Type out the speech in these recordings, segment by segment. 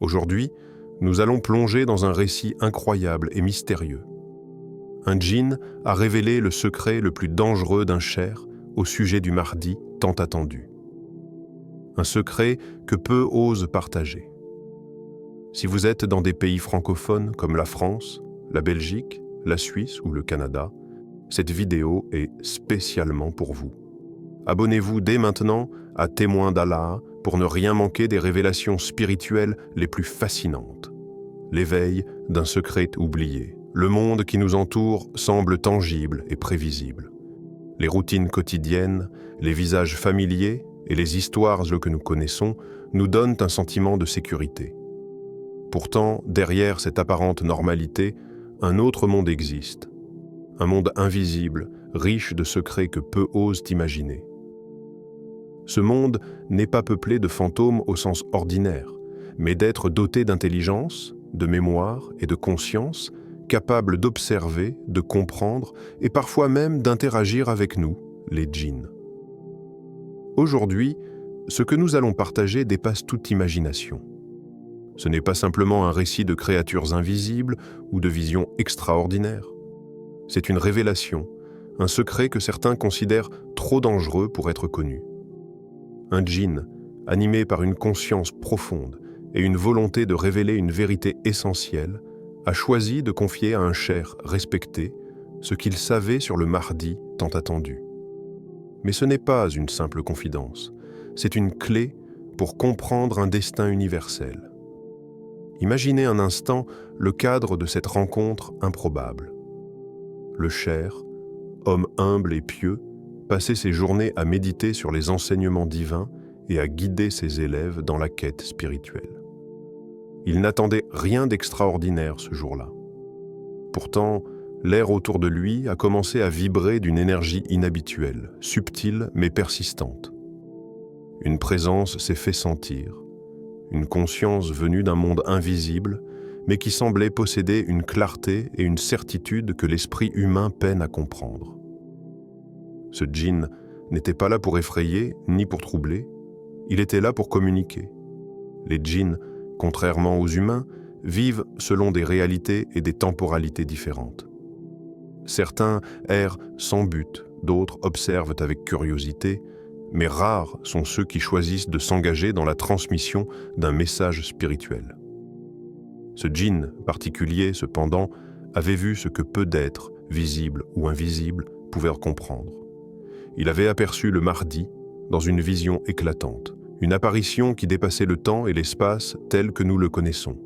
Aujourd'hui, nous allons plonger dans un récit incroyable et mystérieux. Un djinn a révélé le secret le plus dangereux d'un cher au sujet du Mahdi tant attendu. Un secret que peu osent partager. Si vous êtes dans des pays francophones comme la France, la Belgique, la Suisse ou le Canada, cette vidéo est spécialement pour vous. Abonnez-vous dès maintenant à Témoins d'Allah pour ne rien manquer des révélations spirituelles les plus fascinantes. L'éveil d'un secret oublié. Le monde qui nous entoure semble tangible et prévisible. Les routines quotidiennes, les visages familiers et les histoires que nous connaissons nous donnent un sentiment de sécurité. Pourtant, derrière cette apparente normalité, un autre monde existe. Un monde invisible, riche de secrets que peu osent imaginer. Ce monde n'est pas peuplé de fantômes au sens ordinaire, mais d'êtres dotés d'intelligence, de mémoire et de conscience, capables d'observer, de comprendre et parfois même d'interagir avec nous, les djinns. Aujourd'hui, ce que nous allons partager dépasse toute imagination. Ce n'est pas simplement un récit de créatures invisibles ou de visions extraordinaires. C'est une révélation, un secret que certains considèrent trop dangereux pour être connu. Un djinn, animé par une conscience profonde et une volonté de révéler une vérité essentielle, a choisi de confier à un cher respecté ce qu'il savait sur le Mahdi tant attendu. Mais ce n'est pas une simple confidence, c'est une clé pour comprendre un destin universel. Imaginez un instant le cadre de cette rencontre improbable. Le cher, homme humble et pieux, passait ses journées à méditer sur les enseignements divins et à guider ses élèves dans la quête spirituelle. Il n'attendait rien d'extraordinaire ce jour-là. Pourtant, l'air autour de lui a commencé à vibrer d'une énergie inhabituelle, subtile mais persistante. Une présence s'est fait sentir, une conscience venue d'un monde invisible, mais qui semblait posséder une clarté et une certitude que l'esprit humain peine à comprendre. Ce djinn n'était pas là pour effrayer ni pour troubler, il était là pour communiquer. Les djinns, contrairement aux humains, vivent selon des réalités et des temporalités différentes. Certains errent sans but, d'autres observent avec curiosité, mais rares sont ceux qui choisissent de s'engager dans la transmission d'un message spirituel. Ce djinn particulier, cependant, avait vu ce que peu d'êtres, visibles ou invisibles, pouvaient comprendre. Il avait aperçu le Mahdi dans une vision éclatante, une apparition qui dépassait le temps et l'espace tel que nous le connaissons.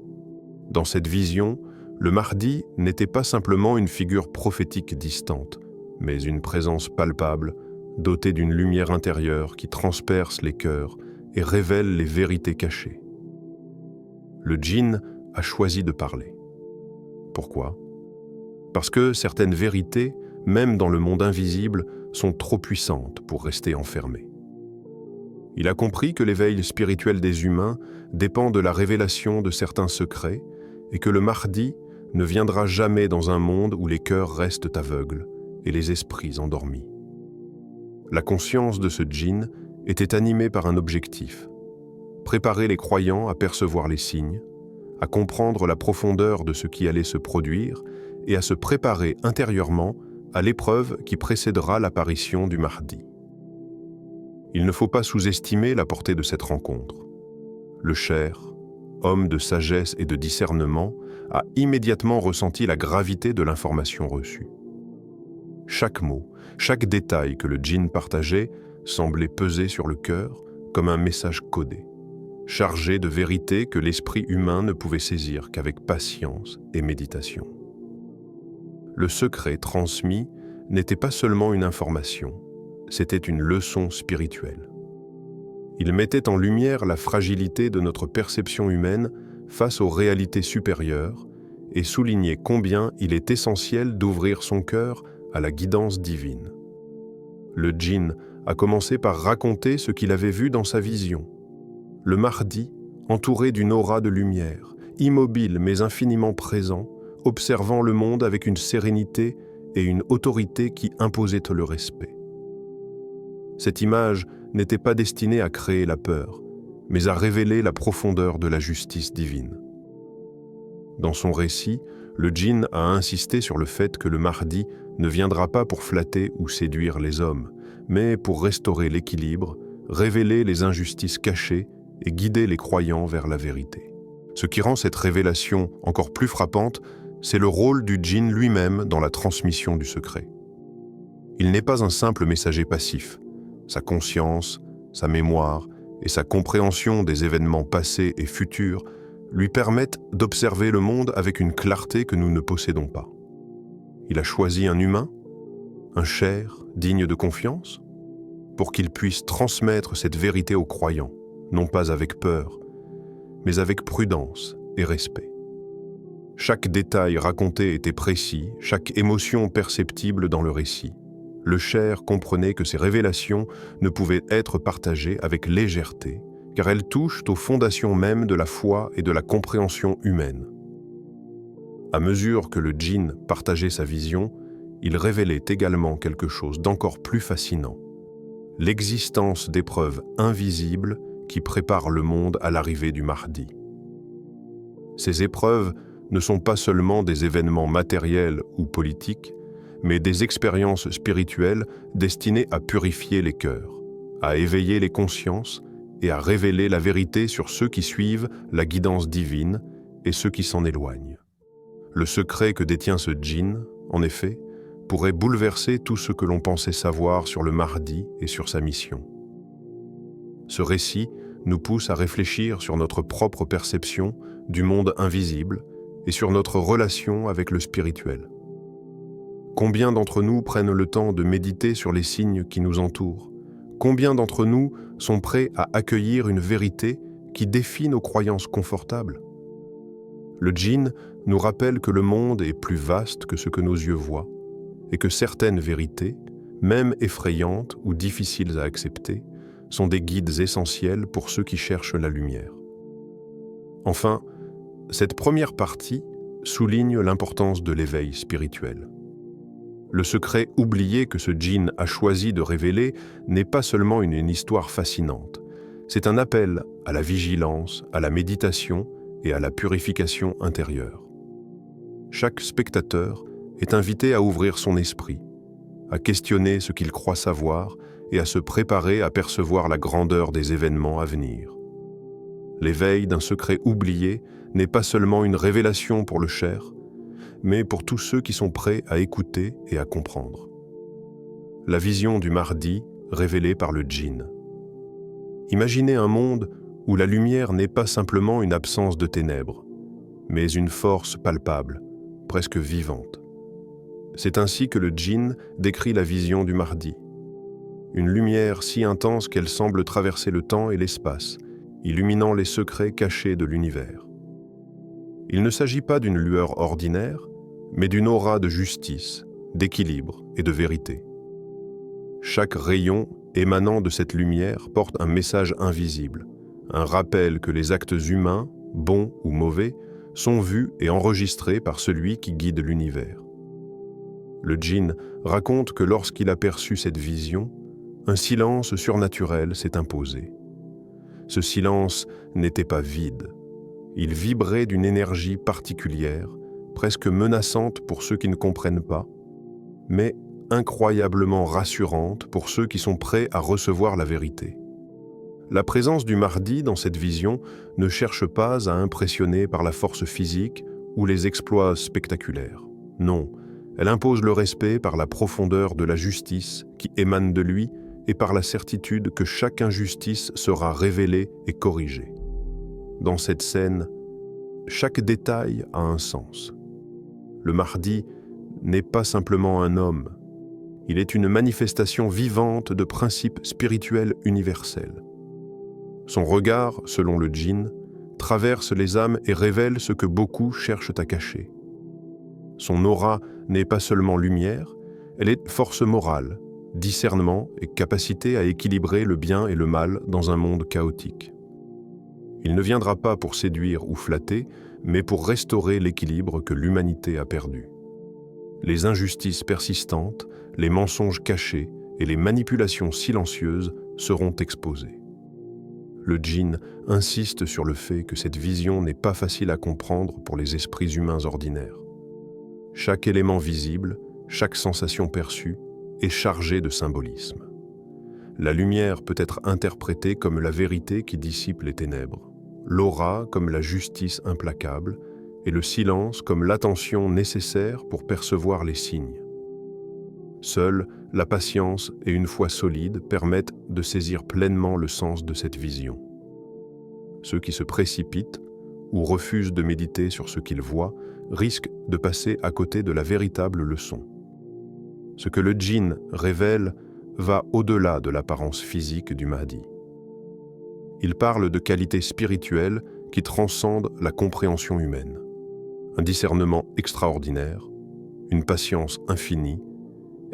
Dans cette vision, le Mahdi n'était pas simplement une figure prophétique distante, mais une présence palpable, dotée d'une lumière intérieure qui transperce les cœurs et révèle les vérités cachées. Le djinn a choisi de parler. Pourquoi ? Parce que certaines vérités, même dans le monde invisible, sont trop puissantes pour rester enfermées. Il a compris que l'éveil spirituel des humains dépend de la révélation de certains secrets et que le Mahdi ne viendra jamais dans un monde où les cœurs restent aveugles et les esprits endormis. La conscience de ce djinn était animée par un objectif: préparer les croyants à percevoir les signes, à comprendre la profondeur de ce qui allait se produire et à se préparer intérieurement à l'épreuve qui précédera l'apparition du Mahdi. Il ne faut pas sous-estimer la portée de cette rencontre. Le cher, homme de sagesse et de discernement, a immédiatement ressenti la gravité de l'information reçue. Chaque mot, chaque détail que le djinn partageait semblait peser sur le cœur comme un message codé, chargé de vérités que l'esprit humain ne pouvait saisir qu'avec patience et méditation. Le secret transmis n'était pas seulement une information, c'était une leçon spirituelle. Il mettait en lumière la fragilité de notre perception humaine face aux réalités supérieures et soulignait combien il est essentiel d'ouvrir son cœur à la guidance divine. Le djinn a commencé par raconter ce qu'il avait vu dans sa vision. Le Mahdi, entouré d'une aura de lumière, immobile mais infiniment présent, observant le monde avec une sérénité et une autorité qui imposaient le respect. Cette image n'était pas destinée à créer la peur, mais à révéler la profondeur de la justice divine. Dans son récit, le djinn a insisté sur le fait que le Mahdi ne viendra pas pour flatter ou séduire les hommes, mais pour restaurer l'équilibre, révéler les injustices cachées et guider les croyants vers la vérité. Ce qui rend cette révélation encore plus frappante, c'est le rôle du djinn lui-même dans la transmission du secret. Il n'est pas un simple messager passif. Sa conscience, sa mémoire et sa compréhension des événements passés et futurs lui permettent d'observer le monde avec une clarté que nous ne possédons pas. Il a choisi un humain, un cher, digne de confiance, pour qu'il puisse transmettre cette vérité aux croyants, non pas avec peur, mais avec prudence et respect. Chaque détail raconté était précis, chaque émotion perceptible dans le récit. Le cher comprenait que ces révélations ne pouvaient être partagées avec légèreté, car elles touchent aux fondations mêmes de la foi et de la compréhension humaine. À mesure que le djinn partageait sa vision, il révélait également quelque chose d'encore plus fascinant: l'existence d'épreuves invisibles qui préparent le monde à l'arrivée du Mahdi. Ces épreuves ne sont pas seulement des événements matériels ou politiques, mais des expériences spirituelles destinées à purifier les cœurs, à éveiller les consciences et à révéler la vérité sur ceux qui suivent la guidance divine et ceux qui s'en éloignent. Le secret que détient ce djinn, en effet, pourrait bouleverser tout ce que l'on pensait savoir sur le Mahdi et sur sa mission. Ce récit nous pousse à réfléchir sur notre propre perception du monde invisible et sur notre relation avec le spirituel. Combien d'entre nous prennent le temps de méditer sur les signes qui nous entourent? Combien d'entre nous sont prêts à accueillir une vérité qui défie nos croyances confortables? Le djinn nous rappelle que le monde est plus vaste que ce que nos yeux voient et que certaines vérités, même effrayantes ou difficiles à accepter, sont des guides essentiels pour ceux qui cherchent la lumière. Enfin, cette première partie souligne l'importance de l'éveil spirituel. Le secret oublié que ce djinn a choisi de révéler n'est pas seulement une histoire fascinante, c'est un appel à la vigilance, à la méditation et à la purification intérieure. Chaque spectateur est invité à ouvrir son esprit, à questionner ce qu'il croit savoir et à se préparer à percevoir la grandeur des événements à venir. L'éveil d'un secret oublié n'est pas seulement une révélation pour le cher, mais pour tous ceux qui sont prêts à écouter et à comprendre. La vision du Mahdi révélée par le djinn. Imaginez un monde où la lumière n'est pas simplement une absence de ténèbres, mais une force palpable, presque vivante. C'est ainsi que le djinn décrit la vision du Mahdi. Une lumière si intense qu'elle semble traverser le temps et l'espace, illuminant les secrets cachés de l'univers. Il ne s'agit pas d'une lueur ordinaire, mais d'une aura de justice, d'équilibre et de vérité. Chaque rayon émanant de cette lumière porte un message invisible, un rappel que les actes humains, bons ou mauvais, sont vus et enregistrés par celui qui guide l'univers. Le djinn raconte que lorsqu'il a perçu cette vision, un silence surnaturel s'est imposé. Ce silence n'était pas vide. Il vibrait d'une énergie particulière, presque menaçante pour ceux qui ne comprennent pas, mais incroyablement rassurante pour ceux qui sont prêts à recevoir la vérité. La présence du Mahdi dans cette vision ne cherche pas à impressionner par la force physique ou les exploits spectaculaires. Non, elle impose le respect par la profondeur de la justice qui émane de lui et par la certitude que chaque injustice sera révélée et corrigée. Dans cette scène, chaque détail a un sens. Le Mahdi n'est pas simplement un homme, il est une manifestation vivante de principes spirituels universels. Son regard, selon le djinn, traverse les âmes et révèle ce que beaucoup cherchent à cacher. Son aura n'est pas seulement lumière, elle est force morale, discernement et capacité à équilibrer le bien et le mal dans un monde chaotique. Il ne viendra pas pour séduire ou flatter, mais pour restaurer l'équilibre que l'humanité a perdu. Les injustices persistantes, les mensonges cachés et les manipulations silencieuses seront exposés. Le djinn insiste sur le fait que cette vision n'est pas facile à comprendre pour les esprits humains ordinaires. Chaque élément visible, chaque sensation perçue est chargé de symbolisme. La lumière peut être interprétée comme la vérité qui dissipe les ténèbres, l'aura comme la justice implacable et le silence comme l'attention nécessaire pour percevoir les signes. Seule la patience et une foi solide permettent de saisir pleinement le sens de cette vision. Ceux qui se précipitent ou refusent de méditer sur ce qu'ils voient risquent de passer à côté de la véritable leçon. Ce que le djinn révèle va au-delà de l'apparence physique du Mahdi. Il parle de qualités spirituelles qui transcendent la compréhension humaine. Un discernement extraordinaire, une patience infinie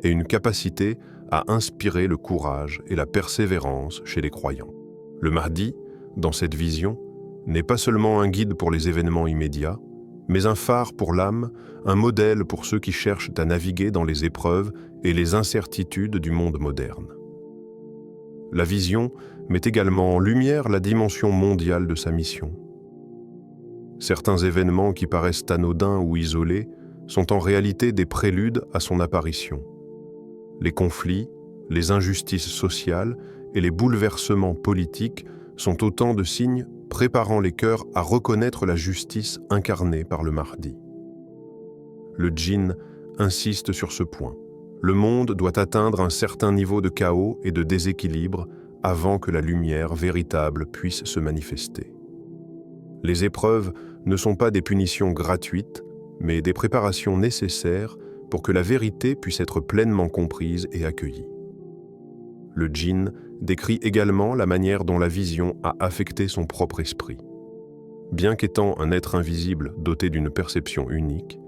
et une capacité à inspirer le courage et la persévérance chez les croyants. Le Mahdi, dans cette vision, n'est pas seulement un guide pour les événements immédiats, mais un phare pour l'âme, un modèle pour ceux qui cherchent à naviguer dans les épreuves et les incertitudes du monde moderne. La vision met également en lumière la dimension mondiale de sa mission. Certains événements qui paraissent anodins ou isolés sont en réalité des préludes à son apparition. Les conflits, les injustices sociales et les bouleversements politiques sont autant de signes préparant les cœurs à reconnaître la justice incarnée par le Mahdi. Le djinn insiste sur ce point. Le monde doit atteindre un certain niveau de chaos et de déséquilibre avant que la lumière véritable puisse se manifester. Les épreuves ne sont pas des punitions gratuites, mais des préparations nécessaires pour que la vérité puisse être pleinement comprise et accueillie. Le djinn décrit également la manière dont la vision a affecté son propre esprit. Bien qu'étant un être invisible doté d'une perception unique,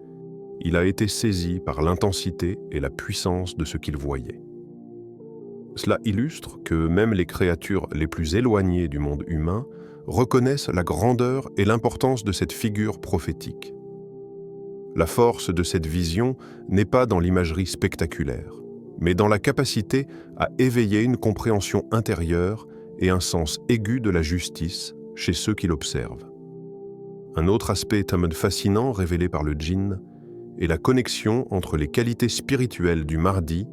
il a été saisi par l'intensité et la puissance de ce qu'il voyait. Cela illustre que même les créatures les plus éloignées du monde humain reconnaissent la grandeur et l'importance de cette figure prophétique. La force de cette vision n'est pas dans l'imagerie spectaculaire, mais dans la capacité à éveiller une compréhension intérieure et un sens aigu de la justice chez ceux qui l'observent. Un autre aspect fascinant révélé par le djinn est la connexion entre les qualités spirituelles du Mahdi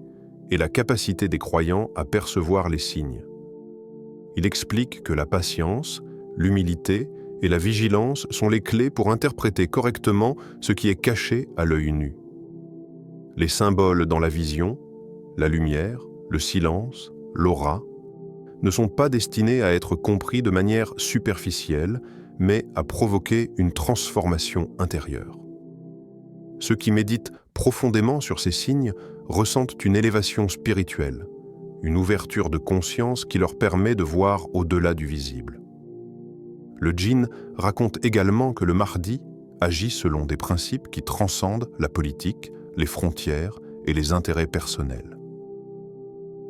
et la capacité des croyants à percevoir les signes. Il explique que la patience, l'humilité et la vigilance sont les clés pour interpréter correctement ce qui est caché à l'œil nu. Les symboles dans la vision, la lumière, le silence, l'aura, ne sont pas destinés à être compris de manière superficielle, mais à provoquer une transformation intérieure. Ceux qui méditent profondément sur ces signes ressentent une élévation spirituelle, une ouverture de conscience qui leur permet de voir au-delà du visible. Le djinn raconte également que le Mahdi agit selon des principes qui transcendent la politique, les frontières et les intérêts personnels.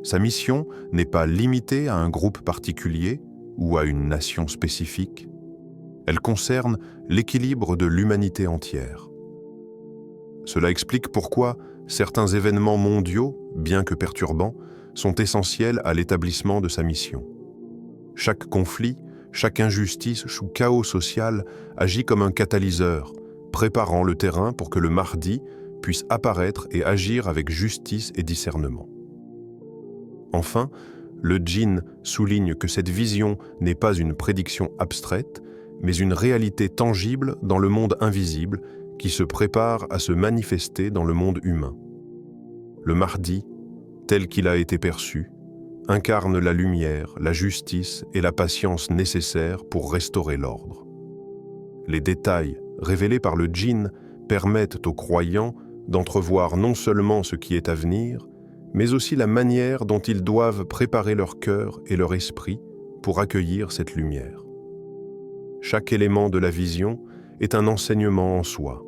Sa mission n'est pas limitée à un groupe particulier ou à une nation spécifique. Elle concerne l'équilibre de l'humanité entière. Cela explique pourquoi certains événements mondiaux, bien que perturbants, sont essentiels à l'établissement de sa mission. Chaque conflit, chaque injustice ou chaos social agit comme un catalyseur, préparant le terrain pour que le Mahdi puisse apparaître et agir avec justice et discernement. Enfin, le djinn souligne que cette vision n'est pas une prédiction abstraite, mais une réalité tangible dans le monde invisible qui se prépare à se manifester dans le monde humain. Le Mahdi, tel qu'il a été perçu, incarne la lumière, la justice et la patience nécessaires pour restaurer l'ordre. Les détails révélés par le djinn permettent aux croyants d'entrevoir non seulement ce qui est à venir, mais aussi la manière dont ils doivent préparer leur cœur et leur esprit pour accueillir cette lumière. Chaque élément de la vision est un enseignement en soi.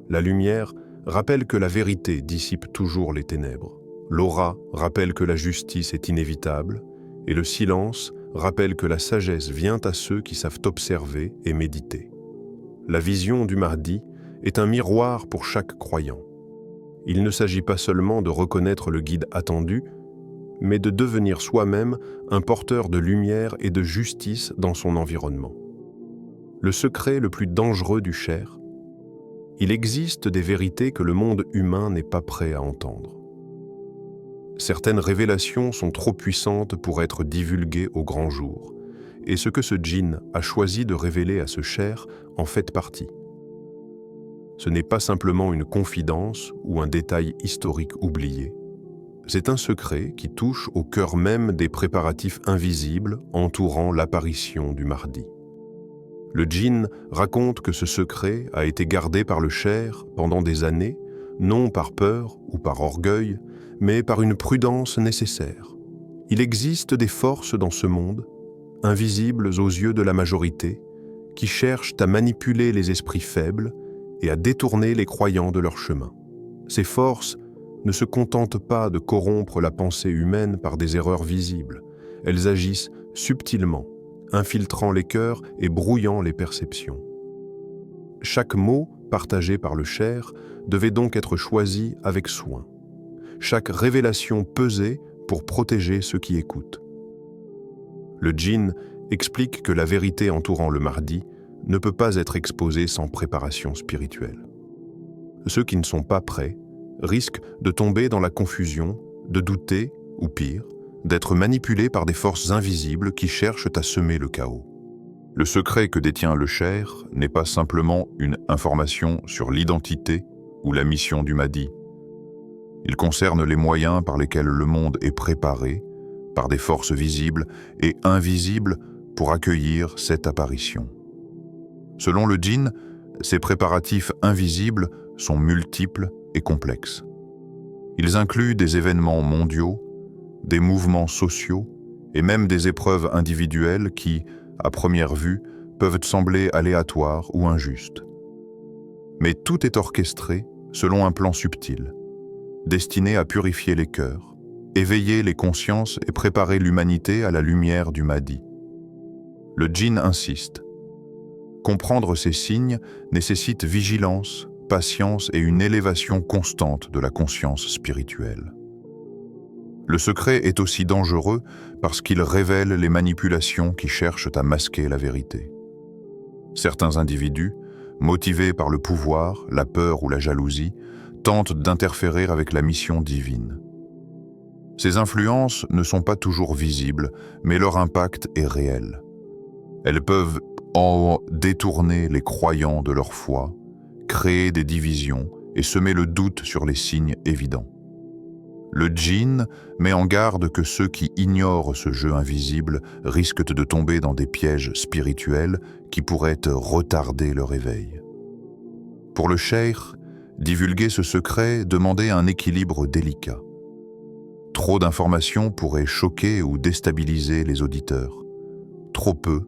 La lumière rappelle que la vérité dissipe toujours les ténèbres. L'aura rappelle que la justice est inévitable, et le silence rappelle que la sagesse vient à ceux qui savent observer et méditer. La vision du Mahdi est un miroir pour chaque croyant. Il ne s'agit pas seulement de reconnaître le guide attendu, mais de devenir soi-même un porteur de lumière et de justice dans son environnement. Le secret le plus dangereux du Cher: il existe des vérités que le monde humain n'est pas prêt à entendre. Certaines révélations sont trop puissantes pour être divulguées au grand jour, et ce que ce djinn a choisi de révéler à ce Cher en fait partie. Ce n'est pas simplement une confidence ou un détail historique oublié. C'est un secret qui touche au cœur même des préparatifs invisibles entourant l'apparition du Mahdi. Le djinn raconte que ce secret a été gardé par le Cher pendant des années, non par peur ou par orgueil, mais par une prudence nécessaire. Il existe des forces dans ce monde, invisibles aux yeux de la majorité, qui cherchent à manipuler les esprits faibles et à détourner les croyants de leur chemin. Ces forces ne se contentent pas de corrompre la pensée humaine par des erreurs visibles. Elles agissent subtilement, infiltrant les cœurs et brouillant les perceptions. Chaque mot partagé par le Cher devait donc être choisi avec soin. Chaque révélation pesée pour protéger ceux qui écoutent. Le djinn explique que la vérité entourant le Mahdi ne peut pas être exposée sans préparation spirituelle. Ceux qui ne sont pas prêts risquent de tomber dans la confusion, de douter, ou pire, d'être manipulés par des forces invisibles qui cherchent à semer le chaos. Le secret que détient le Cher n'est pas simplement une information sur l'identité ou la mission du Mahdi. Il concerne les moyens par lesquels le monde est préparé, par des forces visibles et invisibles, pour accueillir cette apparition. Selon le djinn, ces préparatifs invisibles sont multiples et complexes. Ils incluent des événements mondiaux, des mouvements sociaux et même des épreuves individuelles qui, à première vue, peuvent sembler aléatoires ou injustes. Mais tout est orchestré selon un plan subtil, destiné à purifier les cœurs, éveiller les consciences et préparer l'humanité à la lumière du Mahdi. Le djinn insiste. Comprendre ces signes nécessite vigilance, patience et une élévation constante de la conscience spirituelle. Le secret est aussi dangereux parce qu'il révèle les manipulations qui cherchent à masquer la vérité. Certains individus, motivés par le pouvoir, la peur ou la jalousie, tentent d'interférer avec la mission divine. Ces influences ne sont pas toujours visibles, mais leur impact est réel. Elles peuvent en détourner les croyants de leur foi, créer des divisions et semer le doute sur les signes évidents. Le djinn met en garde que ceux qui ignorent ce jeu invisible risquent de tomber dans des pièges spirituels qui pourraient retarder leur éveil. Pour le cheikh, divulguer ce secret demandait un équilibre délicat. Trop d'informations pourraient choquer ou déstabiliser les auditeurs. Trop peu,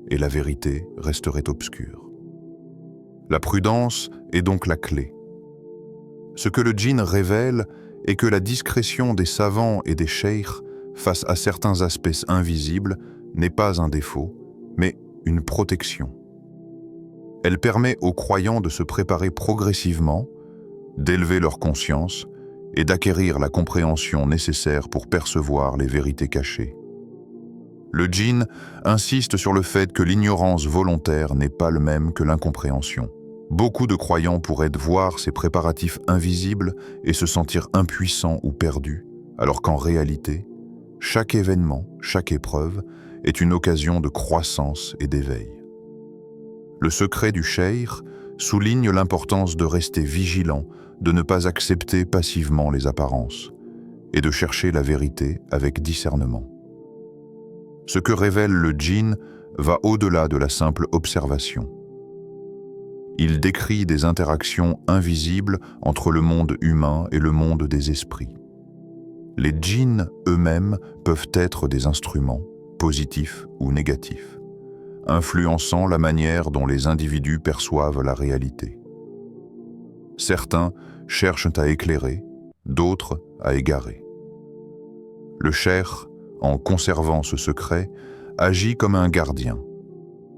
et la vérité resterait obscure. La prudence est donc la clé. Ce que le djinn révèle est que la discrétion des savants et des cheikhs face à certains aspects invisibles n'est pas un défaut, mais une protection. Elle permet aux croyants de se préparer progressivement, d'élever leur conscience et d'acquérir la compréhension nécessaire pour percevoir les vérités cachées. Le djinn insiste sur le fait que l'ignorance volontaire n'est pas le même que l'incompréhension. Beaucoup de croyants pourraient voir ces préparatifs invisibles et se sentir impuissants ou perdus, alors qu'en réalité, chaque événement, chaque épreuve est une occasion de croissance et d'éveil. Le secret du cheikh souligne l'importance de rester vigilant, de ne pas accepter passivement les apparences et de chercher la vérité avec discernement. Ce que révèle le djinn va au-delà de la simple observation. Il décrit des interactions invisibles entre le monde humain et le monde des esprits. Les djinns eux-mêmes peuvent être des instruments, positifs ou négatifs, influençant la manière dont les individus perçoivent la réalité. Certains cherchent à éclairer, d'autres à égarer. Le cheikh, en conservant ce secret, agit comme un gardien.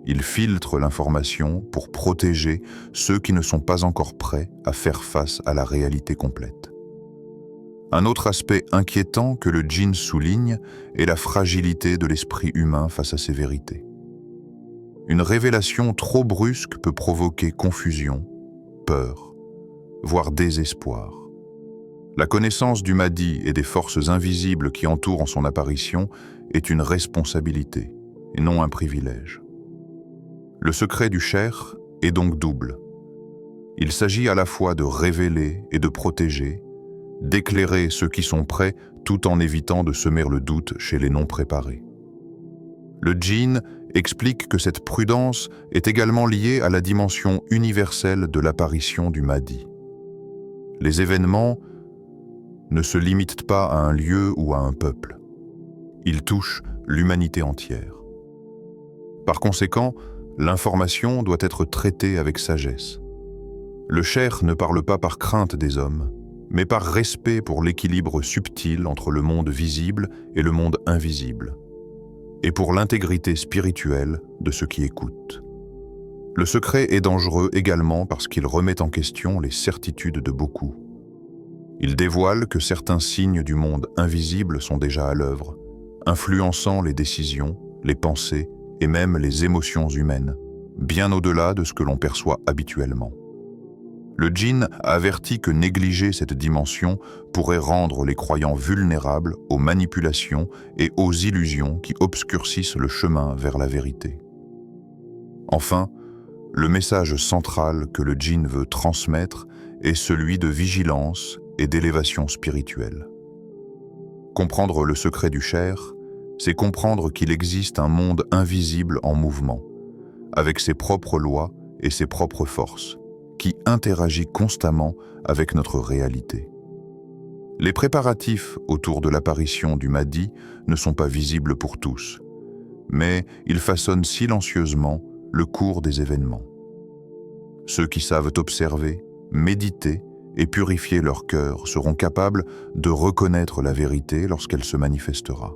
Il filtre l'information pour protéger ceux qui ne sont pas encore prêts à faire face à la réalité complète. Un autre aspect inquiétant que le djinn souligne est la fragilité de l'esprit humain face à ces vérités. Une révélation trop brusque peut provoquer confusion, peur, voire désespoir. La connaissance du Mahdi et des forces invisibles qui entourent son apparition est une responsabilité et non un privilège. Le secret du cheikh est donc double. Il s'agit à la fois de révéler et de protéger, d'éclairer ceux qui sont prêts tout en évitant de semer le doute chez les non-préparés. Le djinn explique que cette prudence est également liée à la dimension universelle de l'apparition du Mahdi. Les événements ne se limitent pas à un lieu ou à un peuple. Ils touchent l'humanité entière. Par conséquent, l'information doit être traitée avec sagesse. Le cheikh ne parle pas par crainte des hommes, mais par respect pour l'équilibre subtil entre le monde visible et le monde invisible, et pour l'intégrité spirituelle de ceux qui écoutent. Le secret est dangereux également parce qu'il remet en question les certitudes de beaucoup. Il dévoile que certains signes du monde invisible sont déjà à l'œuvre, influençant les décisions, les pensées et même les émotions humaines, bien au-delà de ce que l'on perçoit habituellement. Le djinn a averti que négliger cette dimension pourrait rendre les croyants vulnérables aux manipulations et aux illusions qui obscurcissent le chemin vers la vérité. Enfin, le message central que le djinn veut transmettre est celui de vigilance et d'élévation spirituelle. Comprendre le secret du cheikh, c'est comprendre qu'il existe un monde invisible en mouvement, avec ses propres lois et ses propres forces, qui interagit constamment avec notre réalité. Les préparatifs autour de l'apparition du Mahdi ne sont pas visibles pour tous, mais ils façonnent silencieusement le cours des événements. Ceux qui savent observer, méditer et purifier leur cœur seront capables de reconnaître la vérité lorsqu'elle se manifestera.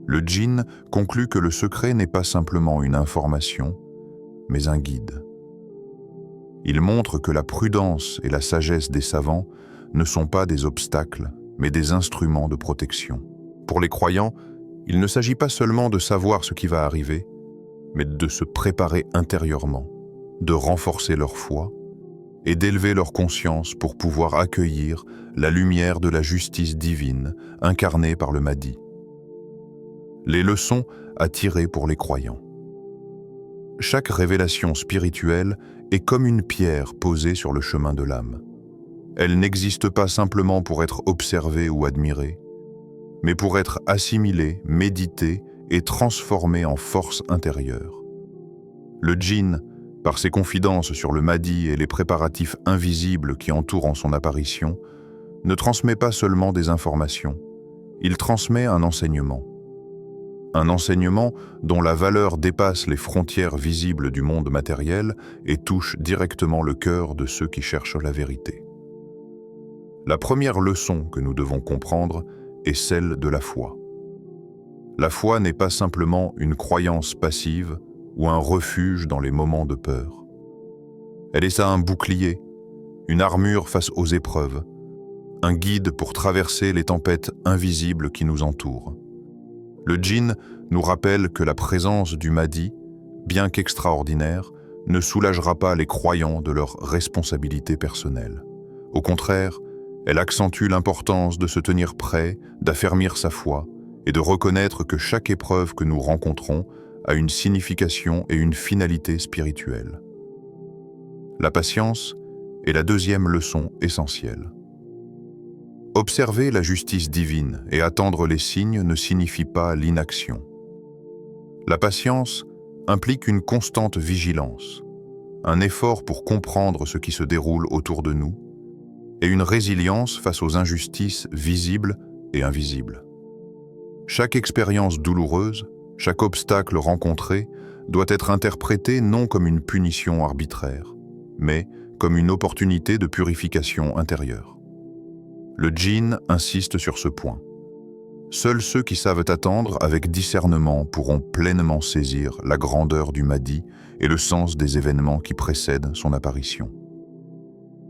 Le djinn conclut que le secret n'est pas simplement une information, mais un guide. Il montre que la prudence et la sagesse des savants ne sont pas des obstacles, mais des instruments de protection. Pour les croyants, il ne s'agit pas seulement de savoir ce qui va arriver, mais de se préparer intérieurement, de renforcer leur foi et d'élever leur conscience pour pouvoir accueillir la lumière de la justice divine incarnée par le Mahdi. Les leçons à tirer pour les croyants. Chaque révélation spirituelle est comme une pierre posée sur le chemin de l'âme. Elle n'existe pas simplement pour être observée ou admirée, mais pour être assimilée, méditée et transformée en force intérieure. Le djinn, par ses confidences sur le Mahdi et les préparatifs invisibles qui entourent son apparition, ne transmet pas seulement des informations, il transmet un enseignement. Un enseignement dont la valeur dépasse les frontières visibles du monde matériel et touche directement le cœur de ceux qui cherchent la vérité. La première leçon que nous devons comprendre est celle de la foi. La foi n'est pas simplement une croyance passive ou un refuge dans les moments de peur. Elle est un bouclier, une armure face aux épreuves, un guide pour traverser les tempêtes invisibles qui nous entourent. Le djinn nous rappelle que la présence du Mahdi, bien qu'extraordinaire, ne soulagera pas les croyants de leurs responsabilités personnelles. Au contraire, elle accentue l'importance de se tenir prêt, d'affermir sa foi et de reconnaître que chaque épreuve que nous rencontrons a une signification et une finalité spirituelle. La patience est la deuxième leçon essentielle. Observer la justice divine et attendre les signes ne signifie pas l'inaction. La patience implique une constante vigilance, un effort pour comprendre ce qui se déroule autour de nous et une résilience face aux injustices visibles et invisibles. Chaque expérience douloureuse, chaque obstacle rencontré doit être interprété non comme une punition arbitraire, mais comme une opportunité de purification intérieure. Le djinn insiste sur ce point. Seuls ceux qui savent attendre avec discernement pourront pleinement saisir la grandeur du Mahdi et le sens des événements qui précèdent son apparition.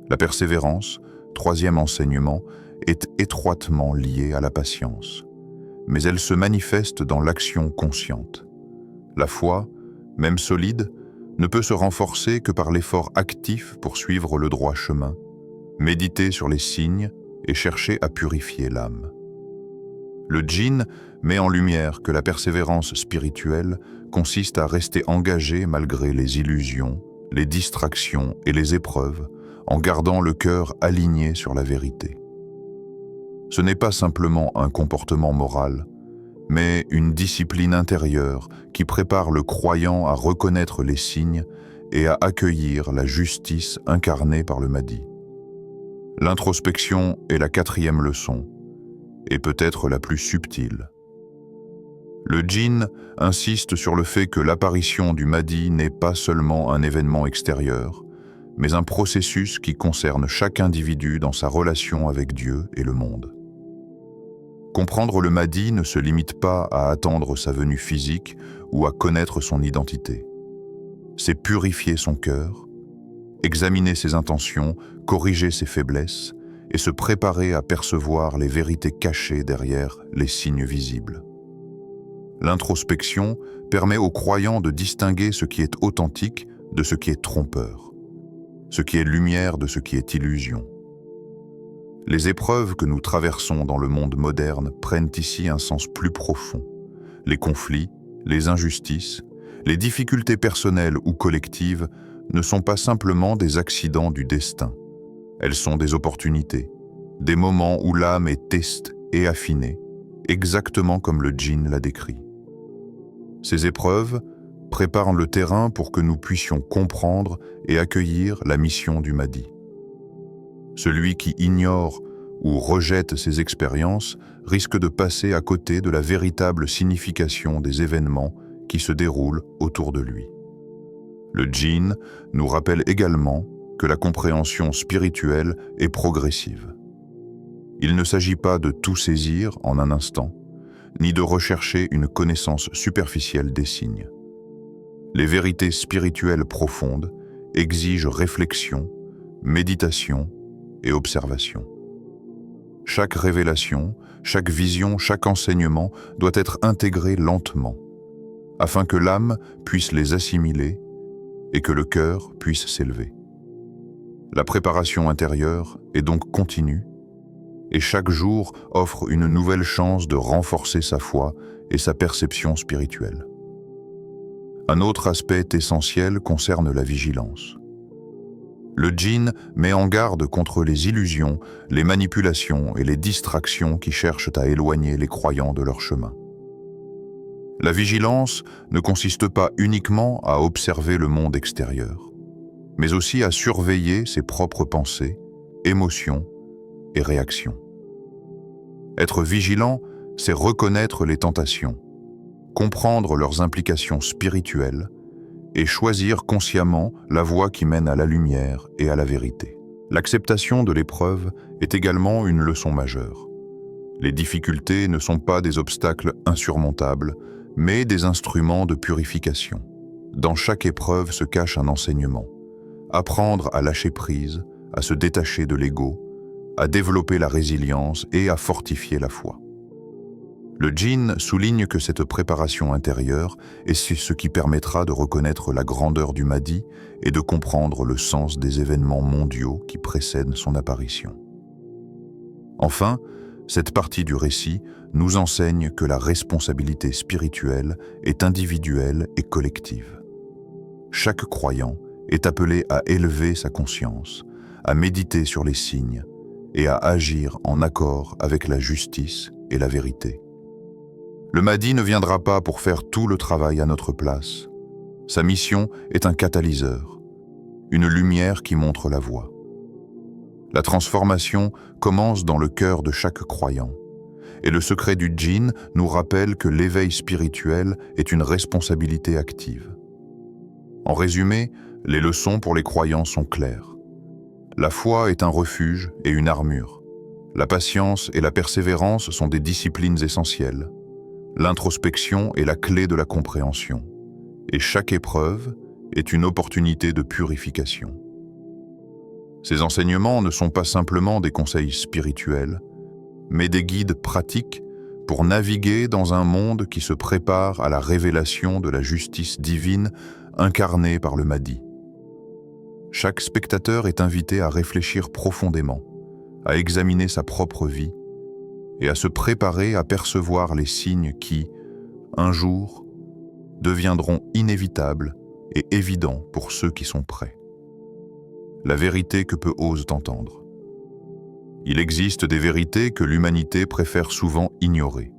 La persévérance, troisième enseignement, est étroitement liée à la patience, mais elle se manifeste dans l'action consciente. La foi, même solide, ne peut se renforcer que par l'effort actif pour suivre le droit chemin, méditer sur les signes et chercher à purifier l'âme. Le djinn met en lumière que la persévérance spirituelle consiste à rester engagé malgré les illusions, les distractions et les épreuves, en gardant le cœur aligné sur la vérité. Ce n'est pas simplement un comportement moral, mais une discipline intérieure qui prépare le croyant à reconnaître les signes et à accueillir la justice incarnée par le Mahdi. L'introspection est la 4e leçon, et peut-être la plus subtile. Le djinn insiste sur le fait que l'apparition du Mahdi n'est pas seulement un événement extérieur, mais un processus qui concerne chaque individu dans sa relation avec Dieu et le monde. Comprendre le Mahdi ne se limite pas à attendre sa venue physique ou à connaître son identité. C'est purifier son cœur, examiner ses intentions, corriger ses faiblesses et se préparer à percevoir les vérités cachées derrière les signes visibles. L'introspection permet aux croyants de distinguer ce qui est authentique de ce qui est trompeur, ce qui est lumière de ce qui est illusion. Les épreuves que nous traversons dans le monde moderne prennent ici un sens plus profond. Les conflits, les injustices, les difficultés personnelles ou collectives ne sont pas simplement des accidents du destin. Elles sont des opportunités, des moments où l'âme est testée et affinée, exactement comme le djinn l'a décrit. Ces épreuves préparent le terrain pour que nous puissions comprendre et accueillir la mission du Mahdi. Celui qui ignore ou rejette ces expériences risque de passer à côté de la véritable signification des événements qui se déroulent autour de lui. Le djinn nous rappelle également que la compréhension spirituelle est progressive. Il ne s'agit pas de tout saisir en un instant, ni de rechercher une connaissance superficielle des signes. Les vérités spirituelles profondes exigent réflexion, méditation et observation. Chaque révélation, chaque vision, chaque enseignement doit être intégré lentement, afin que l'âme puisse les assimiler et que le cœur puisse s'élever. La préparation intérieure est donc continue, et chaque jour offre une nouvelle chance de renforcer sa foi et sa perception spirituelle. Un autre aspect essentiel concerne la vigilance. Le djinn met en garde contre les illusions, les manipulations et les distractions qui cherchent à éloigner les croyants de leur chemin. La vigilance ne consiste pas uniquement à observer le monde extérieur, mais aussi à surveiller ses propres pensées, émotions et réactions. Être vigilant, c'est reconnaître les tentations, comprendre leurs implications spirituelles et choisir consciemment la voie qui mène à la lumière et à la vérité. L'acceptation de l'épreuve est également une leçon majeure. Les difficultés ne sont pas des obstacles insurmontables, mais des instruments de purification. Dans chaque épreuve se cache un enseignement. Apprendre à lâcher prise, à se détacher de l'ego, à développer la résilience et à fortifier la foi. Le djinn souligne que cette préparation intérieure est ce qui permettra de reconnaître la grandeur du Mahdi et de comprendre le sens des événements mondiaux qui précèdent son apparition. Enfin, cette partie du récit nous enseigne que la responsabilité spirituelle est individuelle et collective. Chaque croyant est appelé à élever sa conscience, à méditer sur les signes et à agir en accord avec la justice et la vérité. Le Mahdi ne viendra pas pour faire tout le travail à notre place. Sa mission est un catalyseur, une lumière qui montre la voie. La transformation commence dans le cœur de chaque croyant, et le secret du djinn nous rappelle que l'éveil spirituel est une responsabilité active. En résumé, les leçons pour les croyants sont claires. La foi est un refuge et une armure. La patience et la persévérance sont des disciplines essentielles. L'introspection est la clé de la compréhension, et chaque épreuve est une opportunité de purification. Ces enseignements ne sont pas simplement des conseils spirituels, mais des guides pratiques pour naviguer dans un monde qui se prépare à la révélation de la justice divine incarnée par le Mahdi. Chaque spectateur est invité à réfléchir profondément, à examiner sa propre vie et à se préparer à percevoir les signes qui, un jour, deviendront inévitables et évidents pour ceux qui sont prêts. La vérité que peu osent entendre. Il existe des vérités que l'humanité préfère souvent ignorer.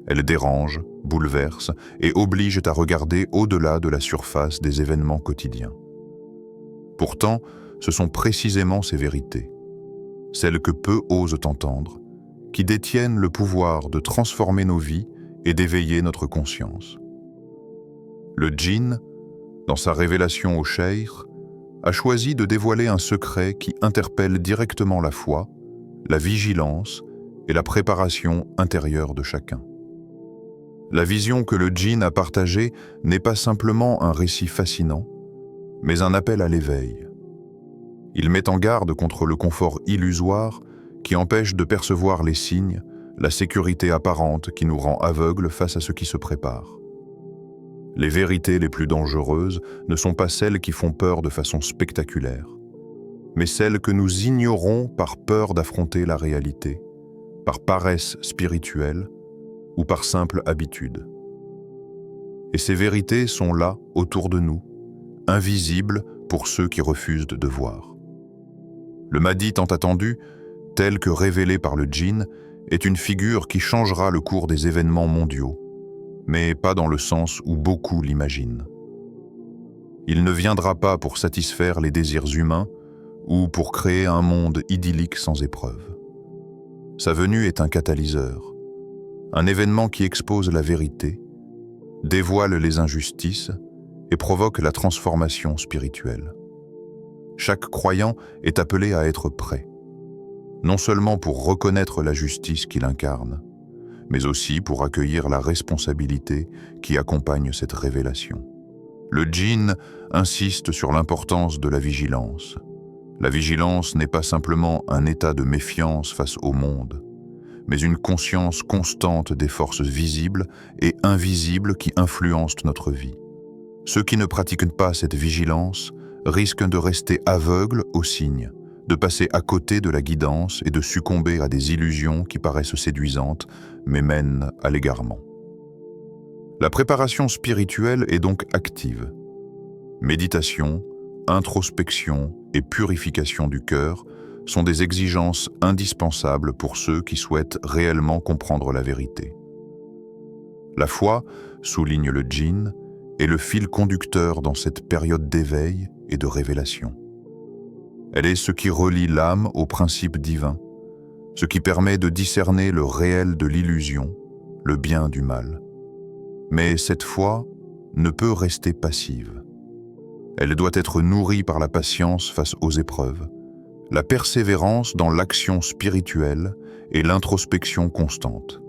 Elles dérangent, bouleversent et obligent à regarder au-delà de la surface des événements quotidiens. Pourtant, ce sont précisément ces vérités, celles que peu osent entendre, qui détiennent le pouvoir de transformer nos vies et d'éveiller notre conscience. Le djinn, dans sa révélation au cheikh, a choisi de dévoiler un secret qui interpelle directement la foi, la vigilance et la préparation intérieure de chacun. La vision que le djinn a partagée n'est pas simplement un récit fascinant, mais un appel à l'éveil. Il met en garde contre le confort illusoire qui empêche de percevoir les signes, la sécurité apparente qui nous rend aveugles face à ce qui se prépare. Les vérités les plus dangereuses ne sont pas celles qui font peur de façon spectaculaire, mais celles que nous ignorons par peur d'affronter la réalité, par paresse spirituelle ou par simple habitude. Et ces vérités sont là, autour de nous, invisibles pour ceux qui refusent de voir. Le Mahdi tant attendu, tel que révélé par le djinn, est une figure qui changera le cours des événements mondiaux, mais pas dans le sens où beaucoup l'imaginent. Il ne viendra pas pour satisfaire les désirs humains ou pour créer un monde idyllique sans épreuve. Sa venue est un catalyseur, un événement qui expose la vérité, dévoile les injustices et provoque la transformation spirituelle. Chaque croyant est appelé à être prêt, non seulement pour reconnaître la justice qu'il incarne, mais aussi pour accueillir la responsabilité qui accompagne cette révélation. Le djinn insiste sur l'importance de la vigilance. La vigilance n'est pas simplement un état de méfiance face au monde, mais une conscience constante des forces visibles et invisibles qui influencent notre vie. Ceux qui ne pratiquent pas cette vigilance risquent de rester aveugles aux signes, de passer à côté de la guidance et de succomber à des illusions qui paraissent séduisantes, mais mènent à l'égarement. La préparation spirituelle est donc active. Méditation, introspection et purification du cœur sont des exigences indispensables pour ceux qui souhaitent réellement comprendre la vérité. La foi, souligne le djinn, est le fil conducteur dans cette période d'éveil et de révélation. Elle est ce qui relie l'âme au principe divin, ce qui permet de discerner le réel de l'illusion, le bien du mal. Mais cette foi ne peut rester passive. Elle doit être nourrie par la patience face aux épreuves, la persévérance dans l'action spirituelle et l'introspection constante.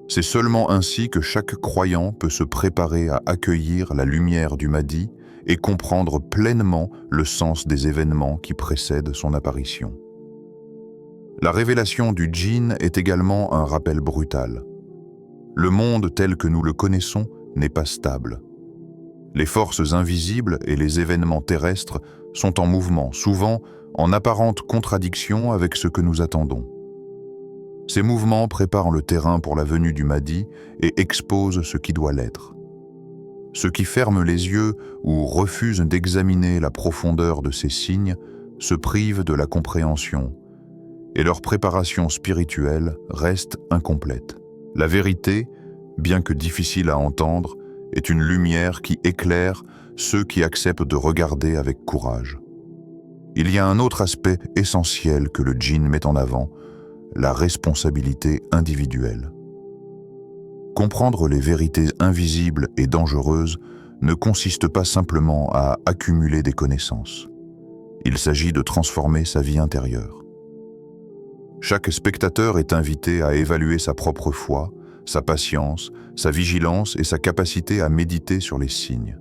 C'est seulement ainsi que chaque croyant peut se préparer à accueillir la lumière du Mahdi et comprendre pleinement le sens des événements qui précèdent son apparition. La révélation du djinn est également un rappel brutal. Le monde tel que nous le connaissons n'est pas stable. Les forces invisibles et les événements terrestres sont en mouvement, souvent en apparente contradiction avec ce que nous attendons. Ces mouvements préparent le terrain pour la venue du Mahdi et exposent ce qui doit l'être. Ceux qui ferment les yeux ou refusent d'examiner la profondeur de ces signes se privent de la compréhension, et leur préparation spirituelle reste incomplète. La vérité, bien que difficile à entendre, est une lumière qui éclaire ceux qui acceptent de regarder avec courage. Il y a un autre aspect essentiel que le djinn met en avant, la responsabilité individuelle. Comprendre les vérités invisibles et dangereuses ne consiste pas simplement à accumuler des connaissances. Il s'agit de transformer sa vie intérieure. Chaque spectateur est invité à évaluer sa propre foi, sa patience, sa vigilance et sa capacité à méditer sur les signes.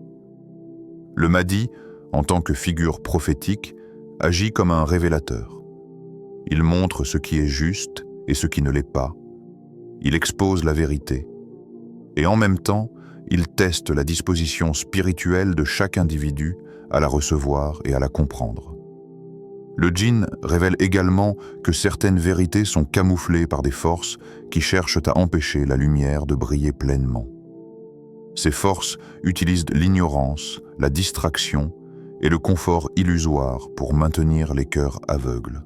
Le Mahdi, en tant que figure prophétique, agit comme un révélateur. Il montre ce qui est juste et ce qui ne l'est pas. Il expose la vérité. Et en même temps, il teste la disposition spirituelle de chaque individu à la recevoir et à la comprendre. Le djinn révèle également que certaines vérités sont camouflées par des forces qui cherchent à empêcher la lumière de briller pleinement. Ces forces utilisent l'ignorance, la distraction et le confort illusoire pour maintenir les cœurs aveugles.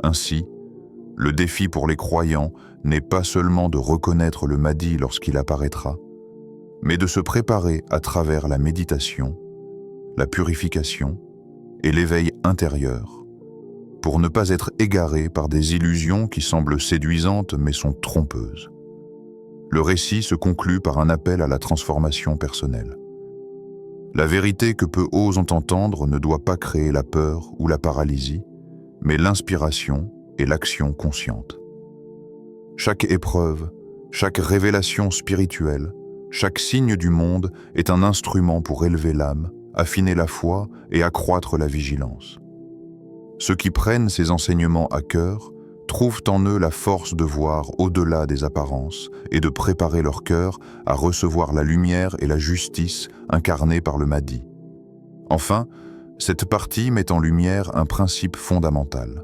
Ainsi, le défi pour les croyants n'est pas seulement de reconnaître le Mahdi lorsqu'il apparaîtra, mais de se préparer à travers la méditation, la purification et l'éveil intérieur, pour ne pas être égaré par des illusions qui semblent séduisantes mais sont trompeuses. Le récit se conclut par un appel à la transformation personnelle. La vérité que peu osent entendre ne doit pas créer la peur ou la paralysie, mais l'inspiration et l'action consciente. Chaque épreuve, chaque révélation spirituelle, chaque signe du monde est un instrument pour élever l'âme, affiner la foi et accroître la vigilance. Ceux qui prennent ces enseignements à cœur trouvent en eux la force de voir au-delà des apparences et de préparer leur cœur à recevoir la lumière et la justice incarnées par le Mahdi. Enfin, cette partie met en lumière un principe fondamental.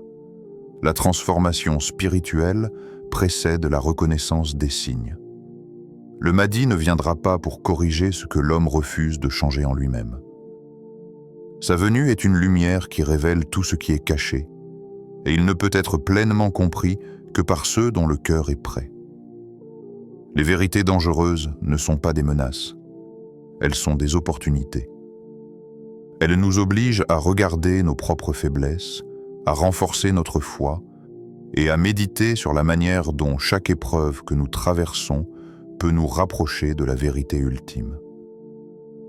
La transformation spirituelle précède la reconnaissance des signes. Le Mahdi ne viendra pas pour corriger ce que l'homme refuse de changer en lui-même. Sa venue est une lumière qui révèle tout ce qui est caché, et il ne peut être pleinement compris que par ceux dont le cœur est prêt. Les vérités dangereuses ne sont pas des menaces, elles sont des opportunités. Elles nous obligent à regarder nos propres faiblesses, à renforcer notre foi et à méditer sur la manière dont chaque épreuve que nous traversons peut nous rapprocher de la vérité ultime.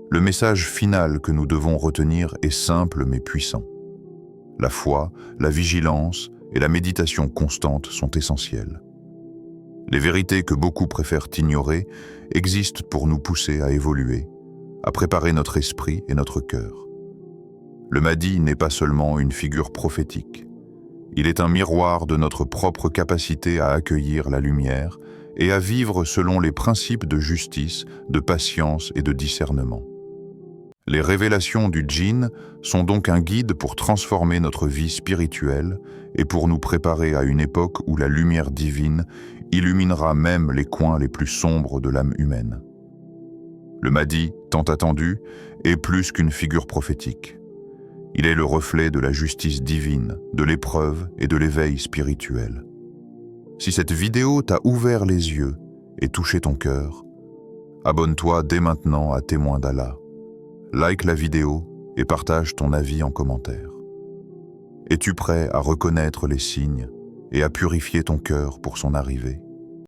Le message final que nous devons retenir est simple mais puissant. La foi, la vigilance et la méditation constante sont essentielles. Les vérités que beaucoup préfèrent ignorer existent pour nous pousser à évoluer, à préparer notre esprit et notre cœur. Le Mahdi n'est pas seulement une figure prophétique. Il est un miroir de notre propre capacité à accueillir la lumière et à vivre selon les principes de justice, de patience et de discernement. Les révélations du djinn sont donc un guide pour transformer notre vie spirituelle et pour nous préparer à une époque où la lumière divine illuminera même les coins les plus sombres de l'âme humaine. Le Mahdi, tant attendu, est plus qu'une figure prophétique. Il est le reflet de la justice divine, de l'épreuve et de l'éveil spirituel. Si cette vidéo t'a ouvert les yeux et touché ton cœur, abonne-toi dès maintenant à Témoin d'Allah. Like la vidéo et partage ton avis en commentaire. Es-tu prêt à reconnaître les signes et à purifier ton cœur pour son arrivée ?